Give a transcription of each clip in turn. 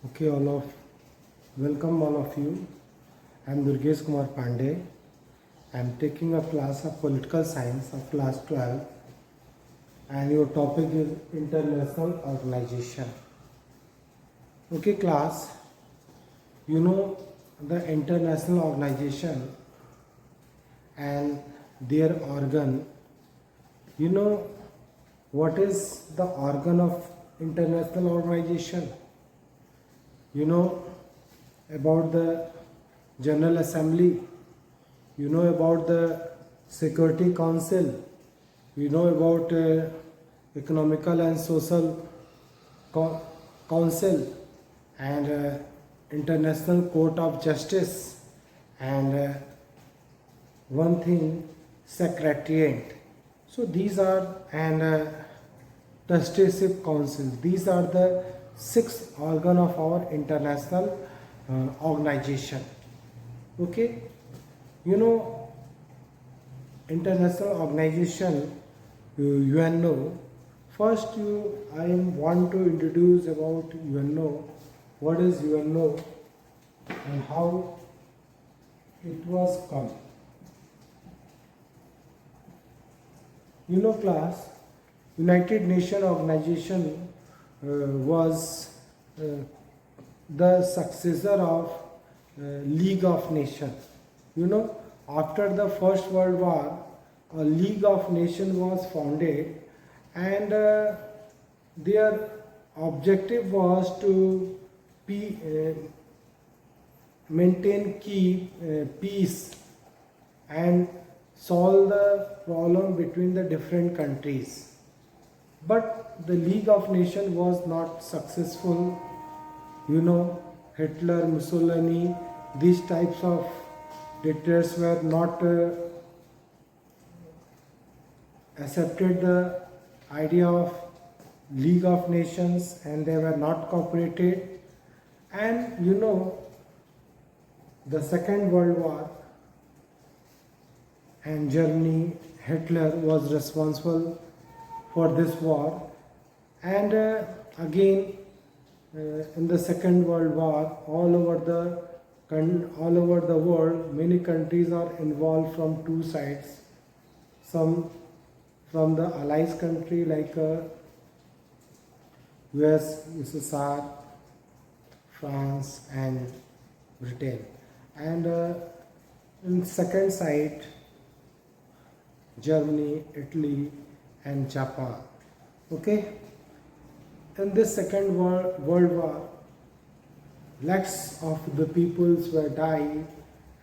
Okay, welcome all of you. I'm Durgesh Kumar Pandey. I'm taking a class of political science of class 12, and your topic is international organization. Okay, class, you know the international organization and their organ. You know what is the organ of international organization? You know about the General Assembly, you know about the Security Council, you know about Economical and Social Council and International Court of Justice and one thing, Secretariat. So these are and trusteeship council. These are the six organ of our international organization. Okay, you know international organization UNO. First, I want to introduce about UNO. What is UNO and how it was come. You know, class, United Nations organization was the successor of League of Nations. You know, after the First World War, a League of Nations was founded, and their objective was to maintain peace and solve the problem between the different countries. But the League of Nations was not successful. You know, Hitler, Mussolini, these types of dictators were not accepted the idea of League of Nations, and they were not cooperated. And you know, the Second World War and Germany, Hitler was responsible for this war, and again in the Second World War, all over the world, many countries are involved from two sides. Some from the Allies country like US, USSR, France, and Britain, and in second side, Germany, Italy, and Japan. Okay, in this Second World War, lakhs of the peoples were died,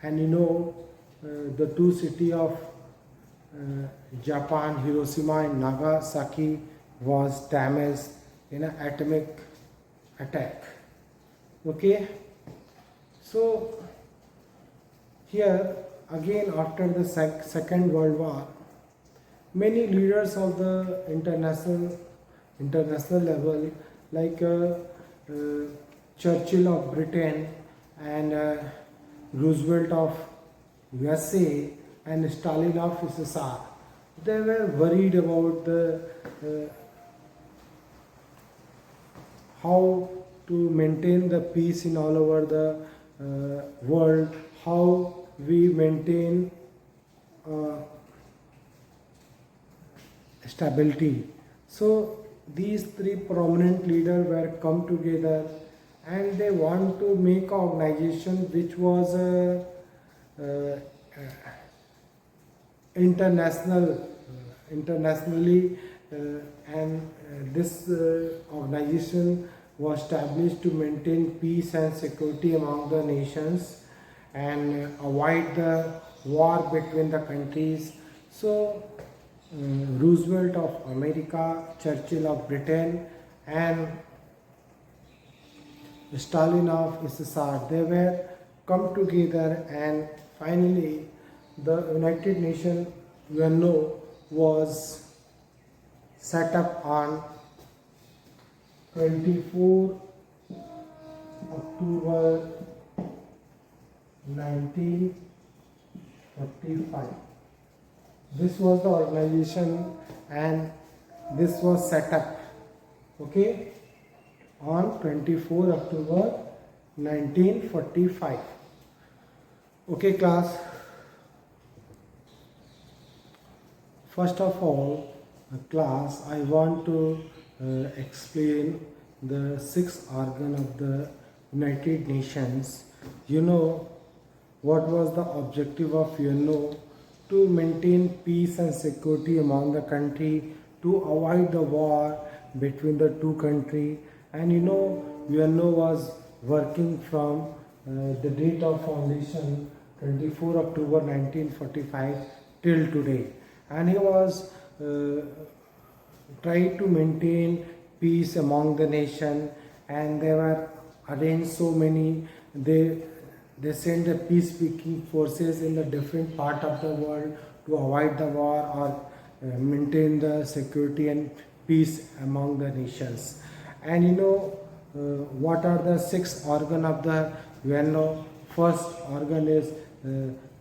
and you know the two cities of Japan, Hiroshima and Nagasaki, was damaged in an atomic attack. Okay, so here again after the Second World War, many leaders of the international level like Churchill of Britain and Roosevelt of USA and Stalin of USSR, they were worried about the how to maintain the peace in all over the world, how we maintain stability. So these three prominent leaders were come together, and they want to make an organization which was internationally, and this organization was established to maintain peace and security among the nations and avoid the war between the countries. So Roosevelt of America, Churchill of Britain, and Stalin of USSR, they were come together, and finally the United Nations UNO was set up on 24 October 1945. This was the organization, and this was set up, okay, on 24 October 1945. Okay class, first of all class I want to explain the sixth organ of the United Nations. You know what was the objective of UNO? To maintain peace and security among the country, to avoid the war between the two countries. And you know, UNO was working from the date of foundation 24 October 1945 till today, and he was tried to maintain peace among the nation, and there were arranged so many, they sent the peacekeeping forces in the different part of the world to avoid the war or maintain the security and peace among the nations. And you know what are the six organ of the UNO? First organ is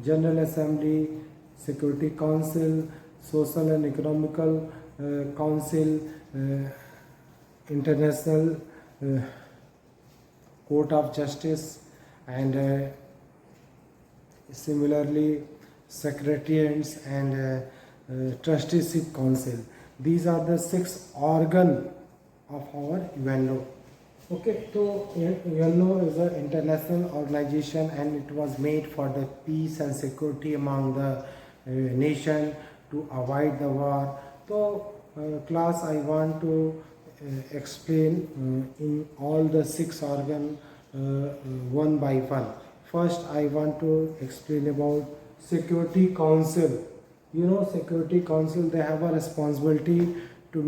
General Assembly, Security Council, Social and Economical Council, International Court of Justice, and similarly secretariats and trusteeship council. These are the six organ of our UNO. Okay, so UNO is an international organization and it was made for the peace and security among the nation, to avoid the war. So class, I want to explain in all the six organ one by one. First I want to explain about Security Council. You know, Security Council, they have a responsibility to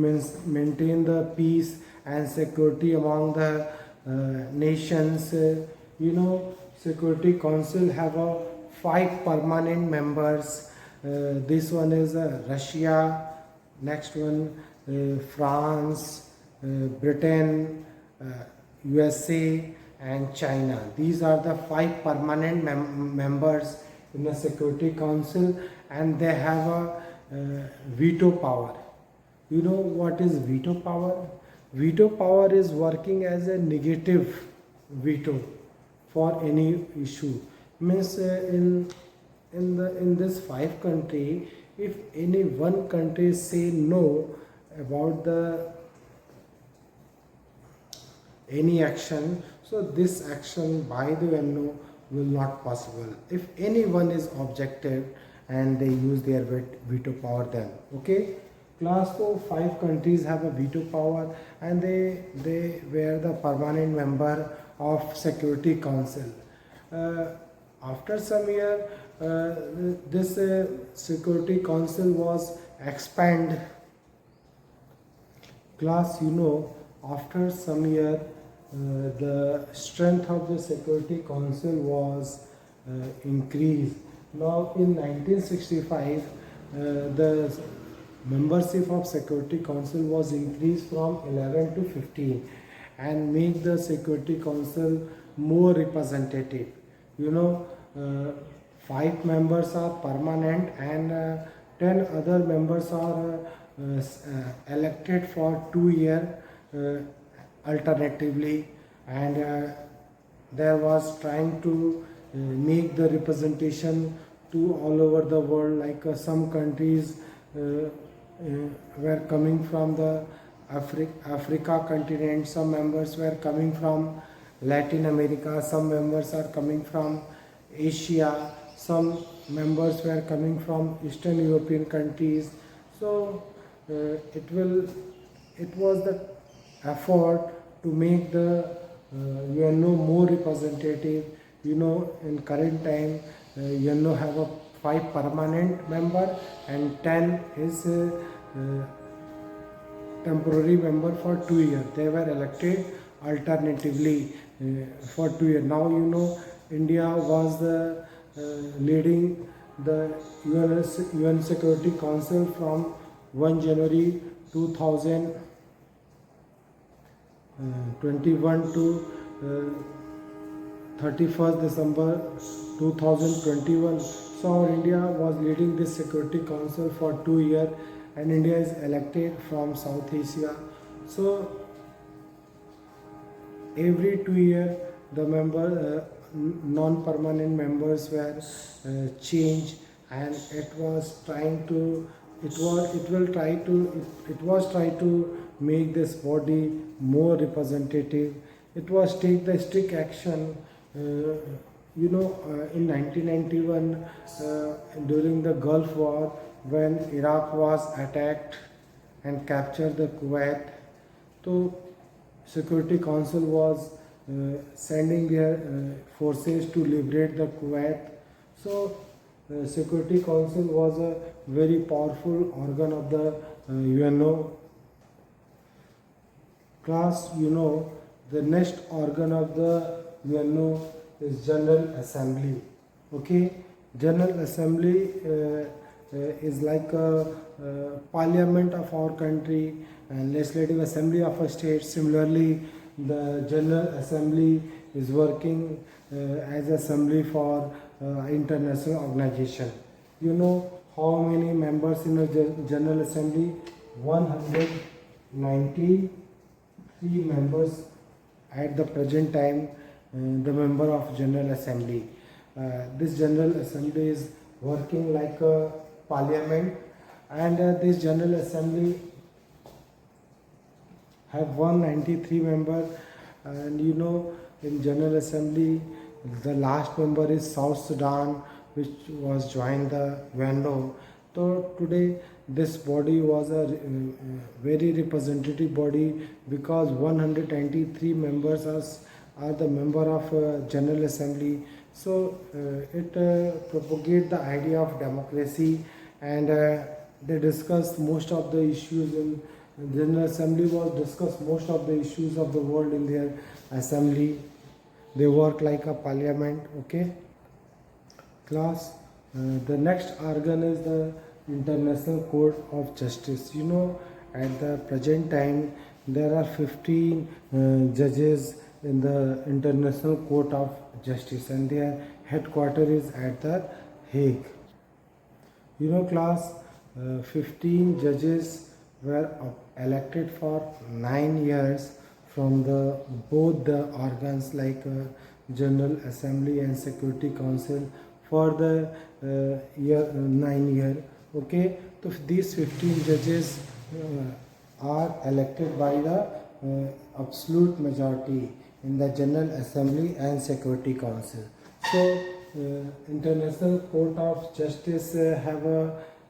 maintain the peace and security among the nations. You know, Security Council have a 5 permanent members. This one is Russia, next one France, Britain, USA and China. These are the 5 permanent members in the Security Council, and they have a veto power. You know what is veto power? Veto power is working as a negative veto for any issue. Means in this 5 country, if any one country say no about the any action, so this action by the UNO will not possible. If anyone is objective and they use their veto power, then okay. Class 4, 5 countries have a veto power and they were the permanent member of Security Council. After some year, this Security Council was expanded. Class, you know, after some year, the strength of the Security Council was increased. Now in 1965, the membership of Security Council was increased from 11 to 15 and make the Security Council more representative. You know, 5 members are permanent and 10 other members are elected for 2 years alternatively, and there was trying to make the representation to all over the world, like some countries were coming from the Africa continent, some members were coming from Latin America, some members are coming from Asia, some members were coming from Eastern European countries. So it was the effort to make the UNO more representative. You know, in current time UNO have a 5 permanent member and 10 is temporary member for 2 years. They were elected alternatively for 2 years. Now you know, India was the leading the UN Security Council from 1 January 2021 to 31st December 2021. So India was leading this Security Council for 2 years, and India is elected from South Asia. So every 2 years the non-permanent members were changed, and it was try to make this body more representative. It was take the strict action. In 1991, during the Gulf War, when Iraq was attacked and captured the Kuwait, so Security Council was sending their forces to liberate the Kuwait. So Security Council was a very powerful organ of the UNO. Class, the next organ of the UNO is General Assembly. Okay, General Assembly is like a parliament of our country and legislative assembly of a state. Similarly, the General Assembly is working as assembly for international organization. You know how many members in a General Assembly? 193 members at the present time, the member of General Assembly. This General Assembly is working like a parliament, and this General Assembly have 193 members. And in General Assembly the last member is South Sudan, which was joined the UNO. So today this body was a very representative body, because 193 members are the member of General Assembly. So it propagate the idea of democracy, and they discuss most of the issues in General Assembly. Was discuss most of the issues of the world in their assembly. They work like a parliament. Okay, class. The next organ is the International Court of Justice. At the present time there are 15 judges in the International Court of Justice, and their headquarters is at the Hague. Class, 15 judges were elected for 9 years from both the organs like General Assembly and Security Council for the 9 year. Okay, so these 15 judges are elected by the absolute majority in the General Assembly and Security Council. So International Court of Justice have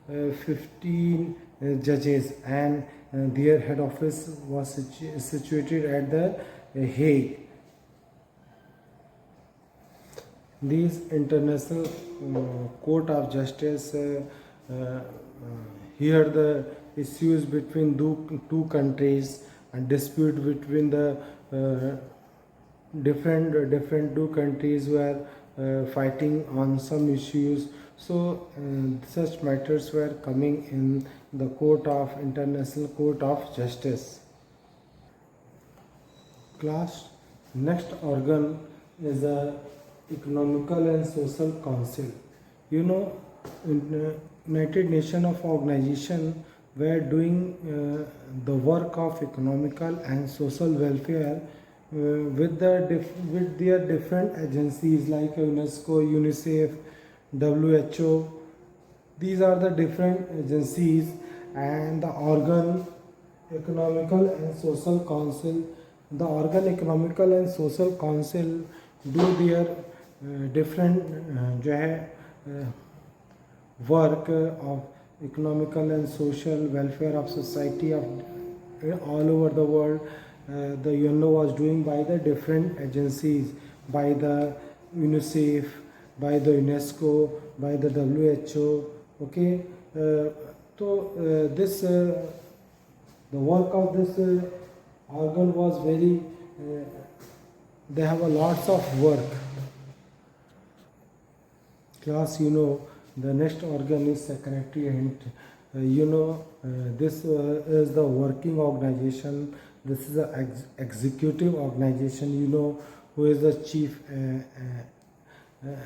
15 judges, and their head office was situated at the Hague. These International Court of Justice hear the issues between two countries, and dispute between the different two countries were fighting on some issues. So such matters were coming in the International Court of Justice. Class, next organ is the Economical and Social Council. United Nations of organization were doing the work of economical and social welfare with their different agencies like UNESCO, UNICEF, WHO. These are the different agencies, and the organ Economical and Social Council. The organ Economical and Social Council do their different work of economical and social welfare of society of all over the world. The UNO was doing by the different agencies, by the UNICEF, by the UNESCO, by the WHO. Okay, so the work of this organ was very. They have a lots of work. Class, the next organ is Secretariat. This is the working organization. This is the executive organization. Who is the chief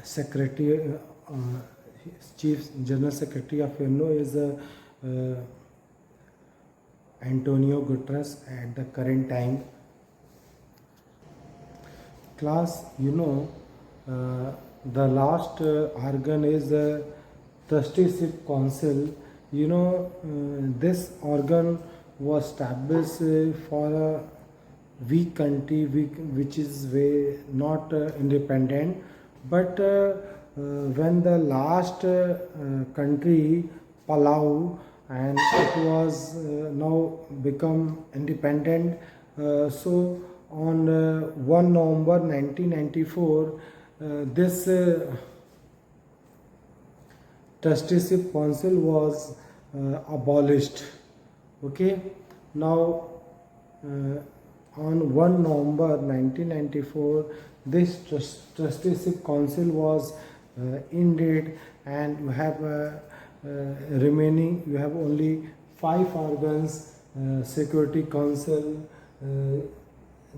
secretary, chief general secretary of UNO is Antonio Guterres at the current time. Class, the last organ is the trusteeship council. This organ was established for a weak country, which is not independent. But when the last country, Palau, and it was now become independent, so on 1 November 1994, this trusteeship council was abolished. Okay, now on 1 November 1994, this trusteeship council was ended, and you have remaining. You have only 5 organs: Security Council,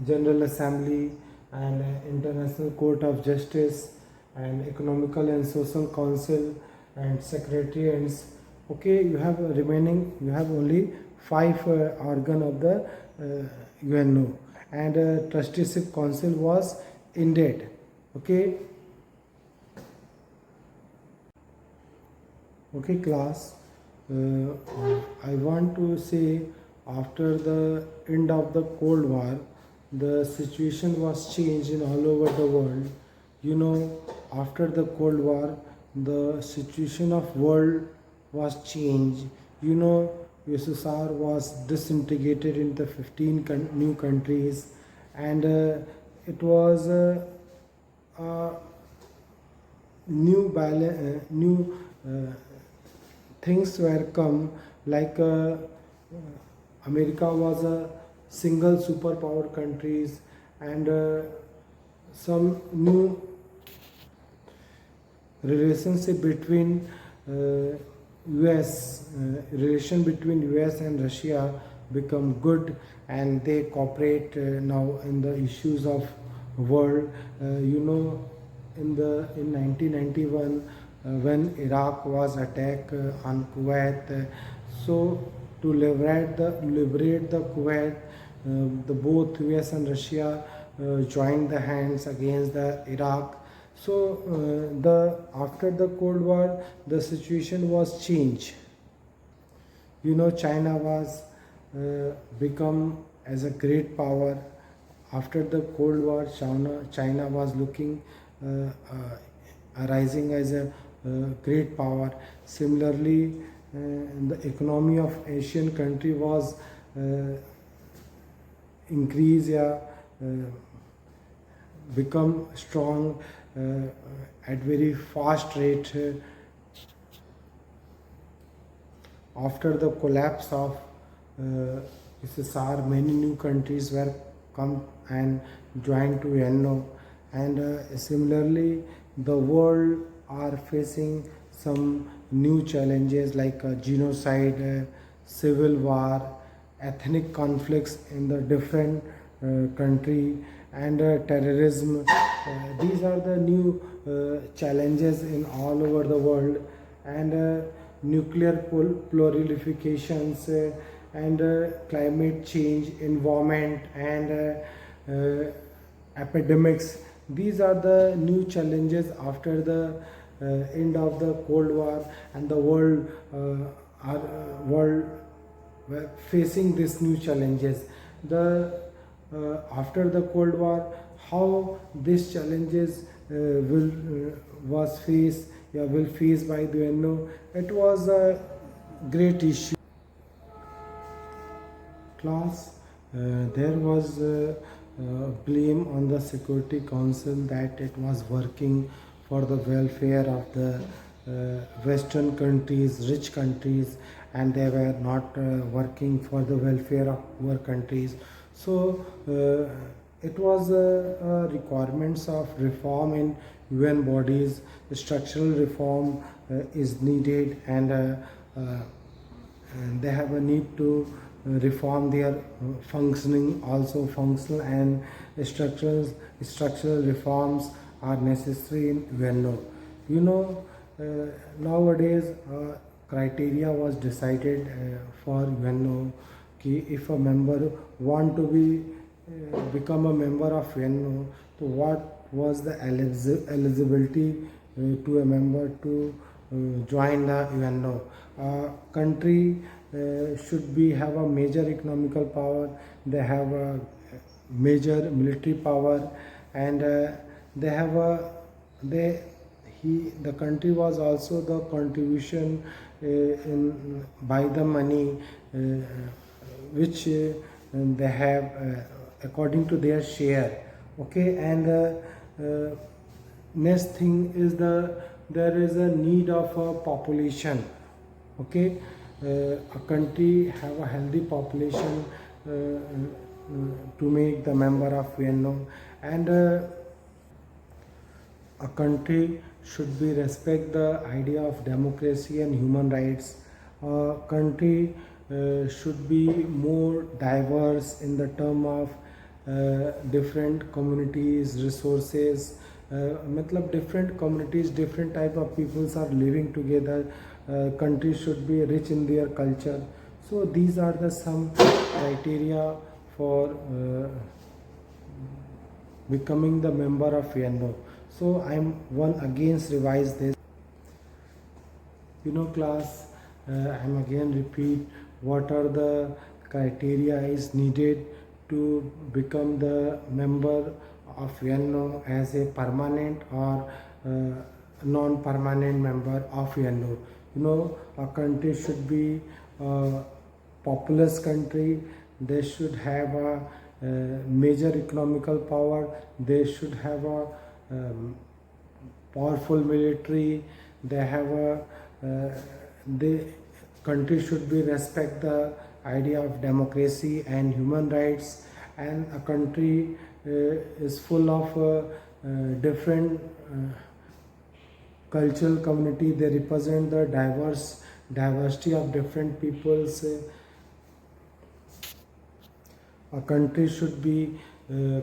General Assembly, and International Court of Justice, and Economical and Social Council, and Secretariats. Okay, you have remaining. You have only 5 organ of the UNO, and trusteeship council was ended. Okay. Okay, class. I want to say, after the end of the Cold War, the situation was changed in all over the world. After the Cold War, the situation of world was changed. USSR was disintegrated into 15 new countries, and it was new things were come, like America was a single superpower countries, and some new relationship between relation between US and Russia become good, and they cooperate now in the issues of world. In 1991, when Iraq was attacked on Kuwait, so to liberate the Kuwait, the both US and Russia joined the hands against the Iraq. So the after the Cold War, the situation was changed. China was become as a great power. After the Cold War, China was looking rising as a great power. Similarly, the economy of Asian country was increase, become strong at very fast rate. After the collapse of USSR, many new countries were come and joined to UNO, and similarly the world are facing some new challenges like genocide, civil war, ethnic conflicts in the different country, and terrorism. These are the new challenges in all over the world, and nuclear proliferations, and climate change, environment, and epidemics. These are the new challenges after the end of the Cold War, and the world were facing these new challenges. The After the Cold War, how these challenges will faced by the UNO. It was a great issue. Class, there was blame on the Security Council that it was working for the welfare of the Western countries, rich countries, and they were not working for the welfare of poor countries. So it was requirements of reform in UN bodies. Structural reform is needed, and they have a need to reform their functioning, also functional and structural reforms are necessary in UNO. Nowadays criteria was decided for UNO कि if a member want to be become a member of UNO, so what was the eligibility to a member to join the UNO? Country should be have a major economical power. They have a major military power, and they have a they he the country was also the contribution in by the money which they have according to their share. Okay, and next thing is there is a need of a population. Okay, a country have a healthy population to make the member of UNO, and a country should be respect the idea of democracy and human rights. A country should be more diverse in the term of different communities, resources. मतलब different communities, different type of peoples are living together. Country should be rich in their culture. So these are the some criteria for becoming the member of UNO. So I'm one against revise this. Class, I'm again repeat what are the criteria is needed to become the member of UNO as a permanent or non-permanent member of UNO. A country should be a populous country. They should have a major economical power. They should have a powerful military. They have a the country should be respect the idea of democracy and human rights, and a country is full of different cultural community. They represent the diversity of different peoples. A country should be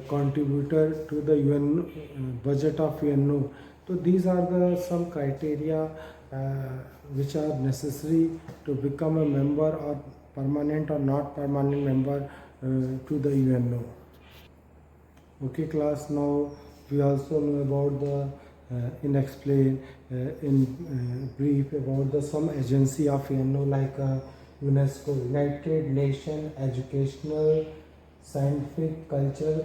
contributor to the UN budget of UNO. So these are the some criteria which are necessary to become a member or permanent or not permanent member to the UNO. Okay, class. Now we also know about the in brief about the some agency of UNO like UNESCO, United Nations Educational, Scientific, Cultural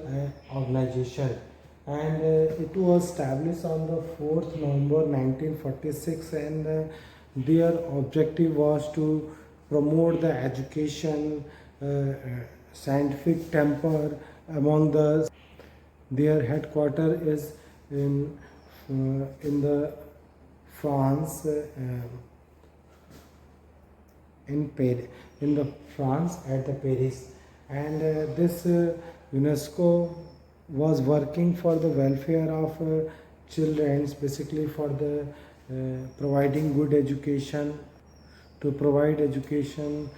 Organization, and it was established on the 4th November 1946, and their objective was to promote the education, scientific temper among their headquarters is in the France, in the France at the Paris, and this UNESCO was working for the welfare of children, basically for the providing good education, to provide education,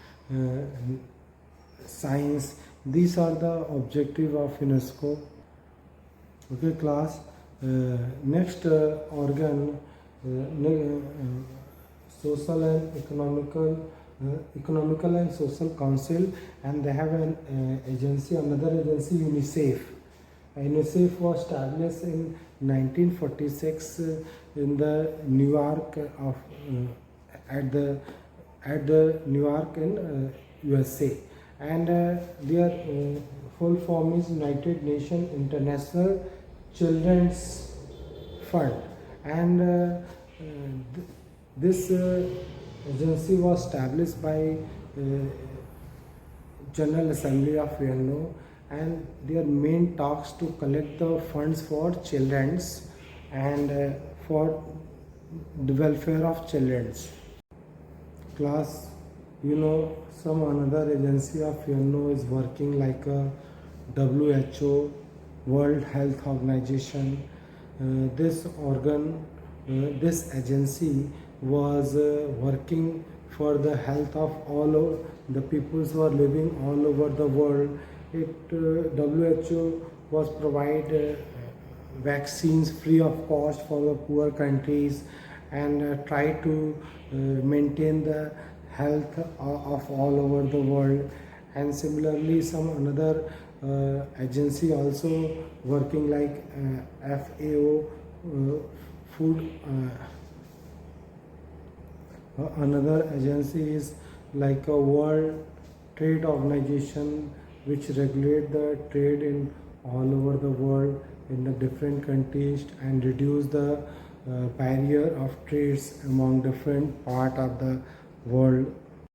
science. These are the objective of UNESCO. Okay, class. Next organ, social and economical and social council, and they have an agency, another agency, UNICEF. UNICEF was established in 1946 in the New York of at the New York in USA, and their full form is United Nations International Children's Fund, and this agency was established by General Assembly of UNO, and their main tasks to collect the funds for children's and for the welfare of children's. Class, some another agency of UNO is working like a WHO, World Health Organization. This organ, this agency was working for the health of all the peoples who are living all over the world. WHO was provide vaccines free of cost for the poor countries, and try to maintain the health of all over the world. And similarly, some another agency also working like FAO, food. Another agency is like a World Trade Organization, which regulate the trade in all over the world in the different countries and reduce the barrier of trades among different part of the world.